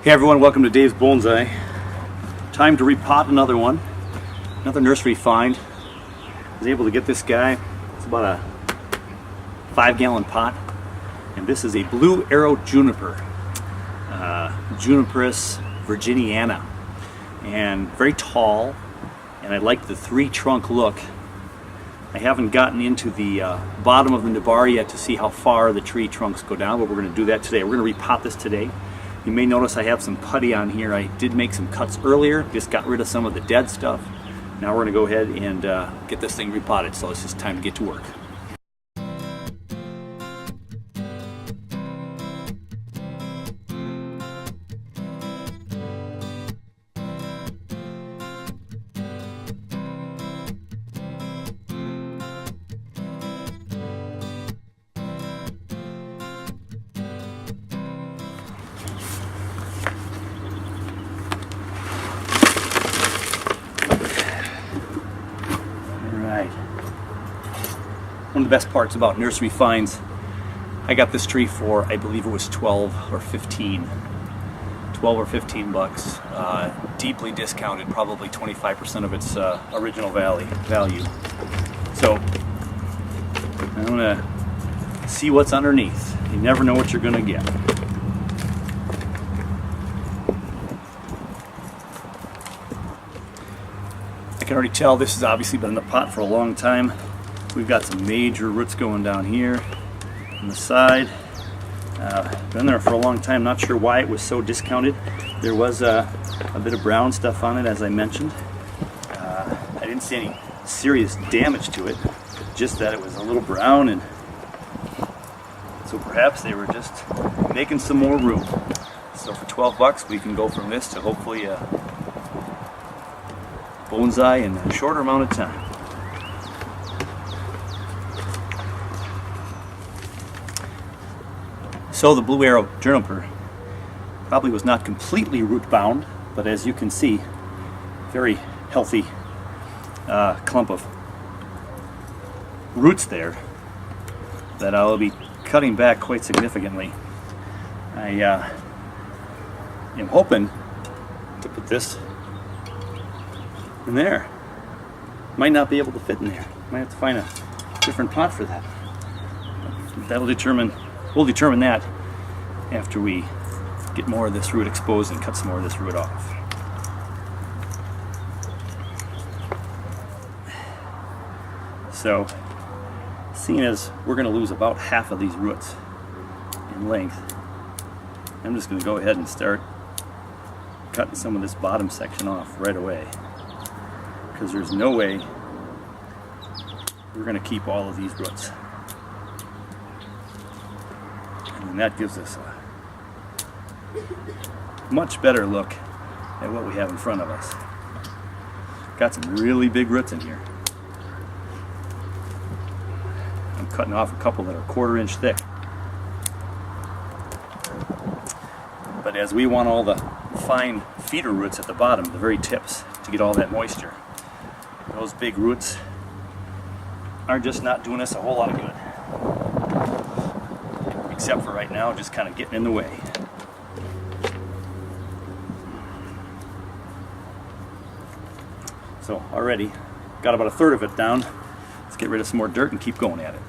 Hey everyone, welcome to Dave's Bonsai. Time to repot another one. Another nursery find. I was able to get this guy. It's about a 5-gallon pot. And this is a Blue Arrow Juniper. Juniperus virginiana. And very tall. And I like the 3-trunk look. I haven't gotten into the bottom of the nabari yet to see how far the tree trunks go down, but we're going to do that today. We're going to repot this today. You may notice I have some putty on here. I did make some cuts earlier, just got rid of some of the dead stuff. Now we're going to go ahead and get this thing repotted, so it's just time to get to work. One of the best parts about nursery finds, I got this tree for, I believe it was 12 or 15 bucks. Deeply discounted, probably 25% of its original value. So I'm gonna see what's underneath. You never know what you're gonna get. I can already tell this has obviously been in the pot for a long time. We've got some major roots going down here on the side. Been there for a long time, not sure why it was so discounted. There was a bit of brown stuff on it, as I mentioned. I didn't see any serious damage to it, just that it was a little brown, and so perhaps they were just making some more room. So for 12 bucks we can go from this to hopefully a bonsai in a shorter amount of time. So the Blue Arrow Juniper probably was not completely root bound, but as you can see, very healthy clump of roots there that I'll be cutting back quite significantly. I am hoping to put this in there. Might not be able to fit in there. Might have to find a different pot for that. We'll determine that after we get more of this root exposed and cut some more of this root off. So, seeing as we're going to lose about half of these roots in length, I'm just going to go ahead and start cutting some of this bottom section off right away, because there's no way we're going to keep all of these roots. And that gives us a much better look at what we have in front of us. Got some really big roots in here. I'm cutting off a couple that are 1/4 inch thick. But as we want all the fine feeder roots at the bottom, the very tips, to get all that moisture, those big roots are just not doing us a whole lot of good. Except for right now, just kind of getting in the way. So already got about 1/3 of it down. Let's get rid of some more dirt and keep going at it.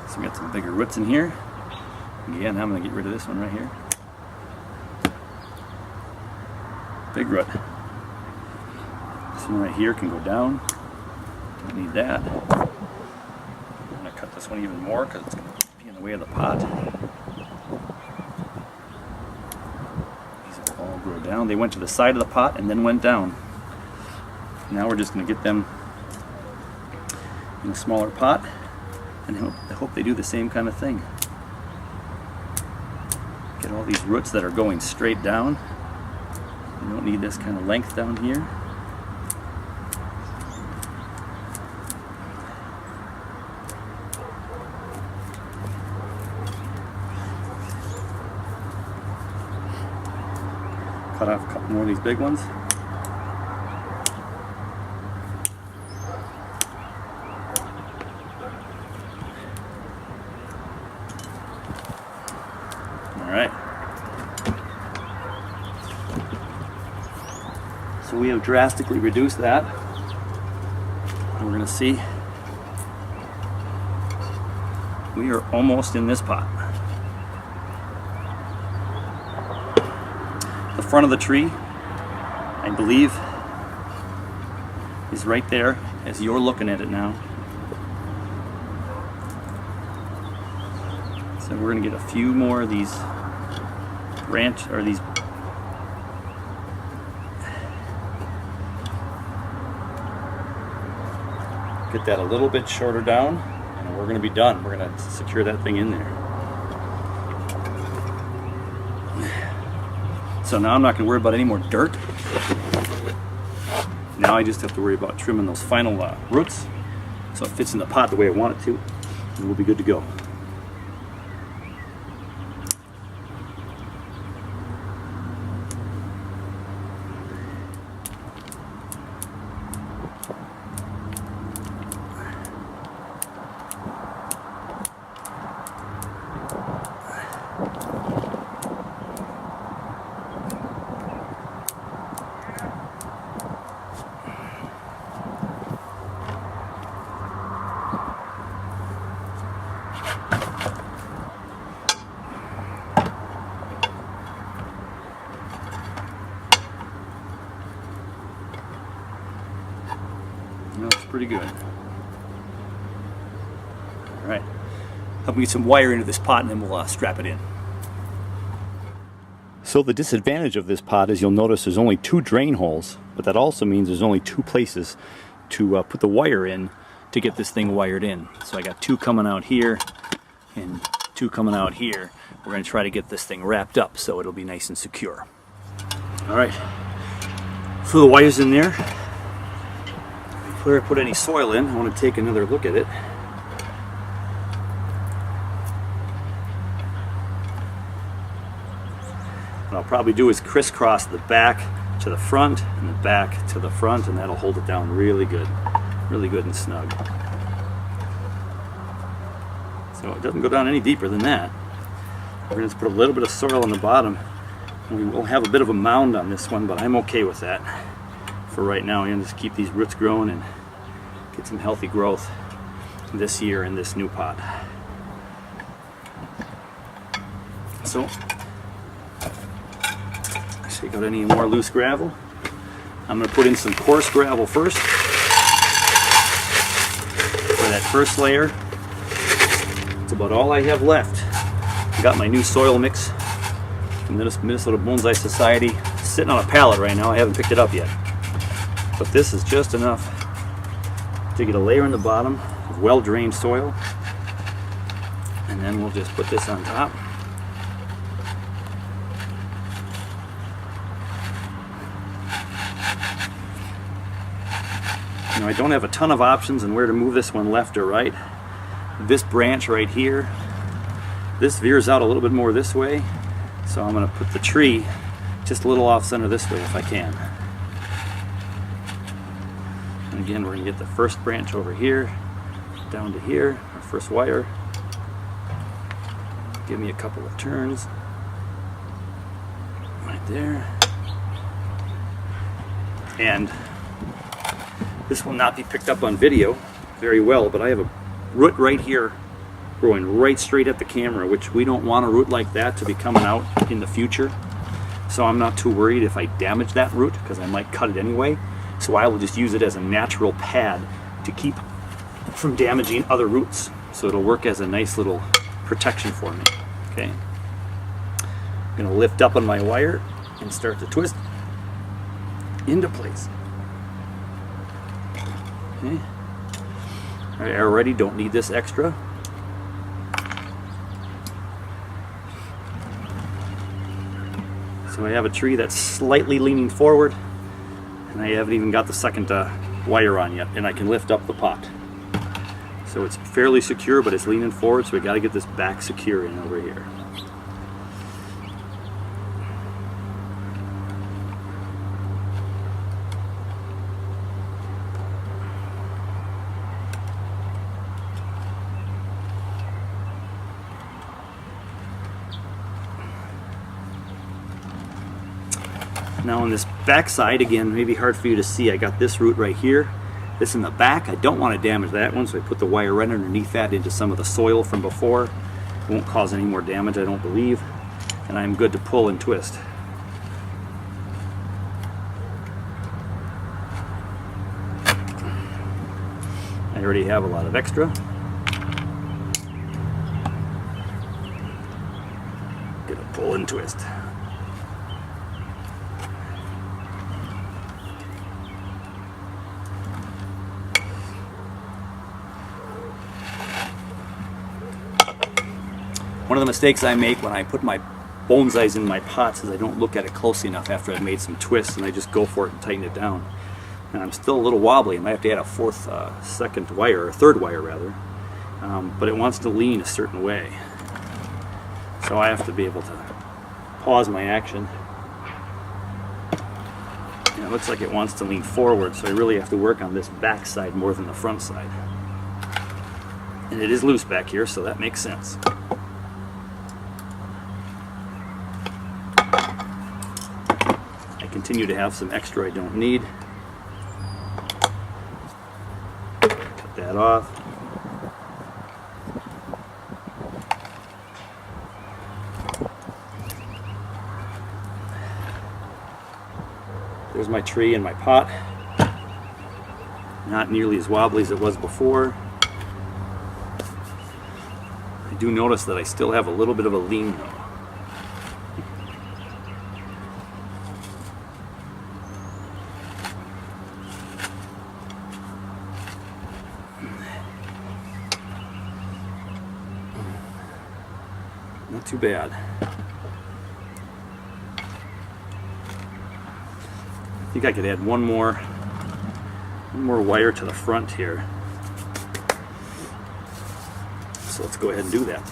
So we got some bigger roots in here. Again, I'm going to get rid of this one right here. Big root. This one right here can go down. Don't need that. Cut this one even more because it's going to be in the way of the pot. These will all grow down. They went to the side of the pot and then went down. Now we're just going to get them in a smaller pot, and I hope they do the same kind of thing. Get all these roots that are going straight down. You don't need this kind of length down here. Cut off a couple more of these big ones. Alright. So we have drastically reduced that. And we're going to see we are almost in this pot. The front of the tree, I believe, is right there as you're looking at it now. So we're going to get a few more of these these get that a little bit shorter down, and we're going to be done. We're going to secure that thing in there. So now I'm not going to worry about any more dirt. Now I just have to worry about trimming those final roots so it fits in the pot the way I want it to, and we'll be good to go. Looks pretty good. Alright, help me get some wire into this pot and then we'll strap it in. So the disadvantage of this pot is you'll notice there's only 2 drain holes, but that also means there's only 2 places to put the wire in to get this thing wired in. So I got 2 coming out here and 2 coming out here. We're going to try to get this thing wrapped up so it'll be nice and secure. Alright, throw the wires in there. Before I put any soil in, I want to take another look at it. What I'll probably do is crisscross the back to the front and the back to the front, and that'll hold it down really good and snug. So it doesn't go down any deeper than that. We're going to put a little bit of soil on the bottom. We will have a bit of a mound on this one, but I'm okay with that. For right now, I'm going to just keep these roots growing and get some healthy growth this year in this new pot. So, shake out any more loose gravel. I'm going to put in some coarse gravel first for that first layer. It's about all I have left. I got my new soil mix from the Minnesota Bonsai Society sitting on a pallet right now. I haven't picked it up yet. But this is just enough to get a layer in the bottom of well-drained soil, and then we'll just put this on top. Now I don't have a ton of options on where to move this one left or right. This branch right here, this veers out a little bit more this way, so I'm going to put the tree just a little off center this way if I can. And again, we're going to get the first branch over here, down to here, our first wire. Give me a couple of turns. Right there. And this will not be picked up on video very well, but I have a root right here growing right straight at the camera, which we don't want a root like that to be coming out in the future. So I'm not too worried if I damage that root, because I might cut it anyway. So I will just use it as a natural pad to keep from damaging other roots. So it'll work as a nice little protection for me. Okay. I'm going to lift up on my wire and start to twist into place. Okay. All right, already don't need this extra. So I have a tree that's slightly leaning forward, and I haven't even got the second wire on yet, and I can lift up the pot. So it's fairly secure, but it's leaning forward, so we got to get this back secure in over here. Now on this back side, again, maybe hard for you to see, I got this root right here. This in the back, I don't want to damage that one, so I put the wire right underneath that into some of the soil from before. It won't cause any more damage, I don't believe. And I'm good to pull and twist. I already have a lot of extra. Gonna pull and twist. One of the mistakes I make when I put my bonsais in my pots is I don't look at it closely enough after I've made some twists, and I just go for it and tighten it down. And I'm still a little wobbly. I might have to add a second wire, or third wire rather, but it wants to lean a certain way. So I have to be able to pause my action. And it looks like it wants to lean forward, so I really have to work on this back side more than the front side. And it is loose back here, so that makes sense. Continue to have some extra I don't need. Cut that off. There's my tree and my pot. Not nearly as wobbly as it was before. I do notice that I still have a little bit of a lean though. Not too bad. I think I could add one more wire to the front here. So let's go ahead and do that.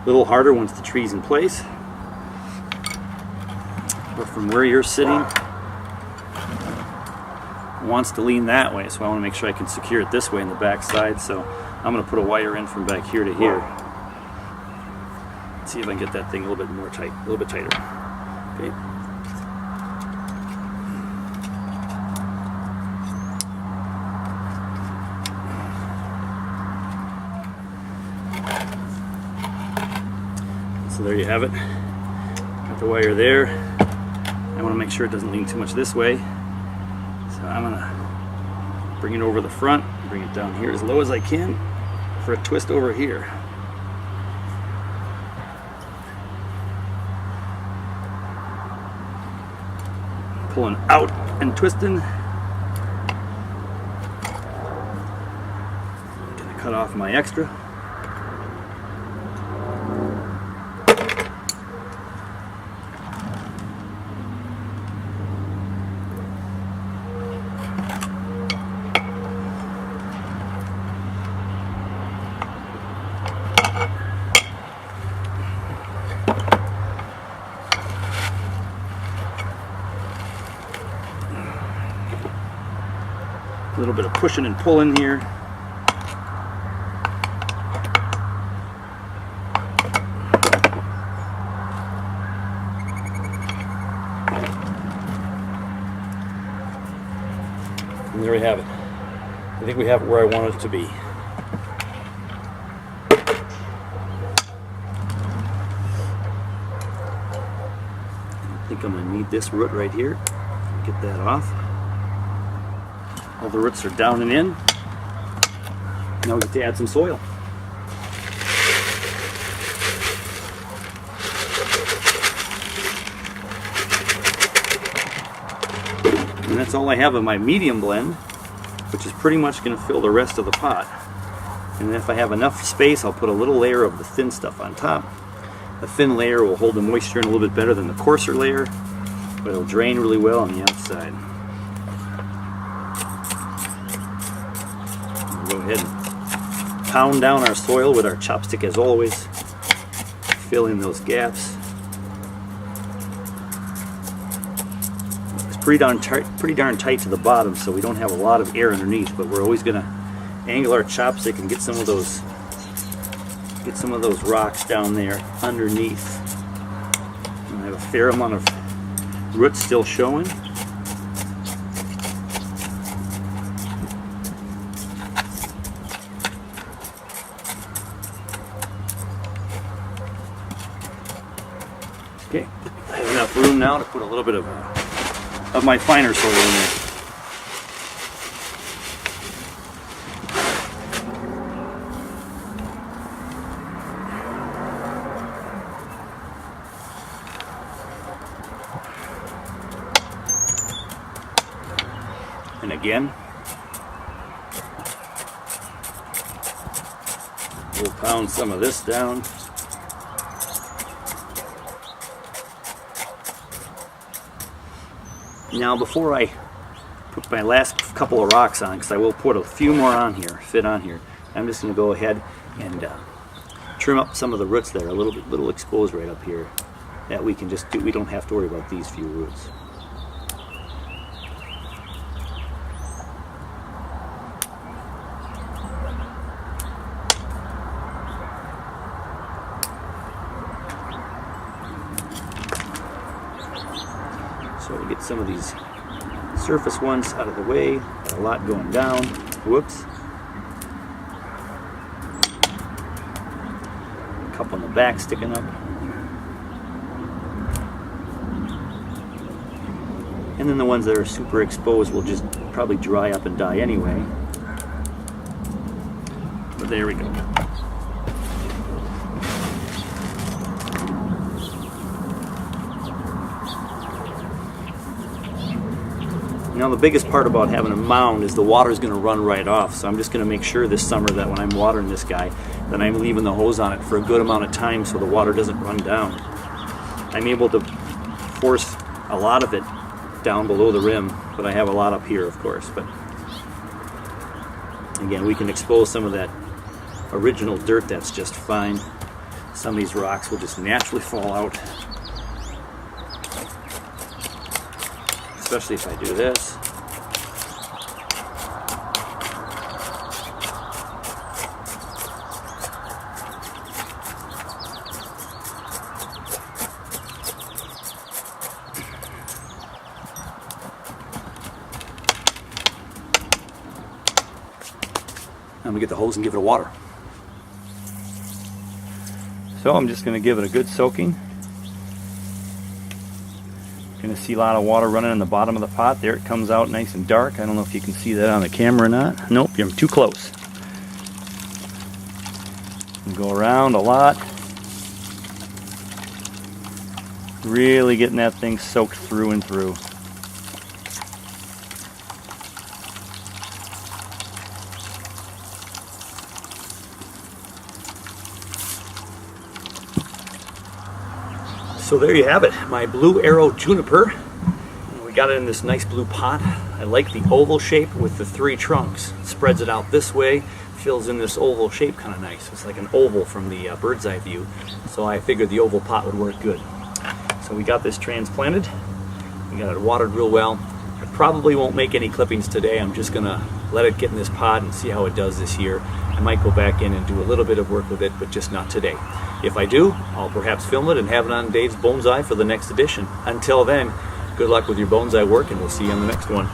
A little harder once the tree's in place. But from where you're sitting, wants to lean that way, so I want to make sure I can secure it this way in the back side. So I'm going to put a wire in from back here to here. Let's see if I can get that thing a little bit more tight, a little bit tighter. Okay. So there you have it. Got the wire there. I want to make sure it doesn't lean too much this way. So I'm gonna bring it over the front, bring it down here as low as I can for a twist over here. Pulling out and twisting. Gonna cut off my extra. A little bit of pushing and pulling here. And there we have it. I think we have it where I want it to be. I think I'm going to need this root right here. Get that off. All the roots are down and in. Now we get to add some soil. And that's all I have of my medium blend, which is pretty much going to fill the rest of the pot. And if I have enough space, I'll put a little layer of the thin stuff on top. The thin layer will hold the moisture in a little bit better than the coarser layer, but it'll drain really well on the outside. Go ahead and pound down our soil with our chopstick as always. Fill in those gaps. It's pretty darn tight to the bottom, so we don't have a lot of air underneath, but we're always going to angle our chopstick and get some of those get some of those rocks down there underneath. And I have a fair amount of roots still showing. Okay, I have enough room now to put a little bit of my finer soil in there. And again, we'll pound some of this down. Now before I put my last couple of rocks on, because I will put a few more on here, fit on here, I'm just going to go ahead and trim up some of the roots that are a little exposed right up here. That we can just do, we don't have to worry about these few roots. So we get some of these surface ones out of the way. Got a lot going down. Whoops. A couple in the back sticking up. And then the ones that are super exposed will just probably dry up and die anyway. But there we go. Now the biggest part about having a mound is the water is going to run right off, so I'm just going to make sure this summer that when I'm watering this guy that I'm leaving the hose on it for a good amount of time so the water doesn't run down. I'm able to force a lot of it down below the rim, but I have a lot up here of course. But again, we can expose some of that original dirt, that's just fine. Some of these rocks will just naturally fall out. Especially if I do this. I'm going to get the hose and give it a water. So I'm just going to give it a good soaking. Going to see a lot of water running in the bottom of the pot. There it comes out nice and dark. I don't know if you can see that on the camera or not. Nope, you're too close. And go around a lot. Really getting that thing soaked through and through. So there you have it, my Blue Arrow Juniper. We got it in this nice blue pot. I like the oval shape with the 3 trunks. It spreads it out this way, fills in this oval shape kind of nice. It's like an oval from the bird's eye view. So I figured the oval pot would work good. So we got this transplanted. We got it watered real well. I probably won't make any clippings today. I'm just gonna let it get in this pot and see how it does this year. I might go back in and do a little bit of work with it, but just not today. If I do, I'll perhaps film it and have it on Dave's Bonsai for the next edition. Until then, good luck with your bonsai work, and we'll see you on the next one.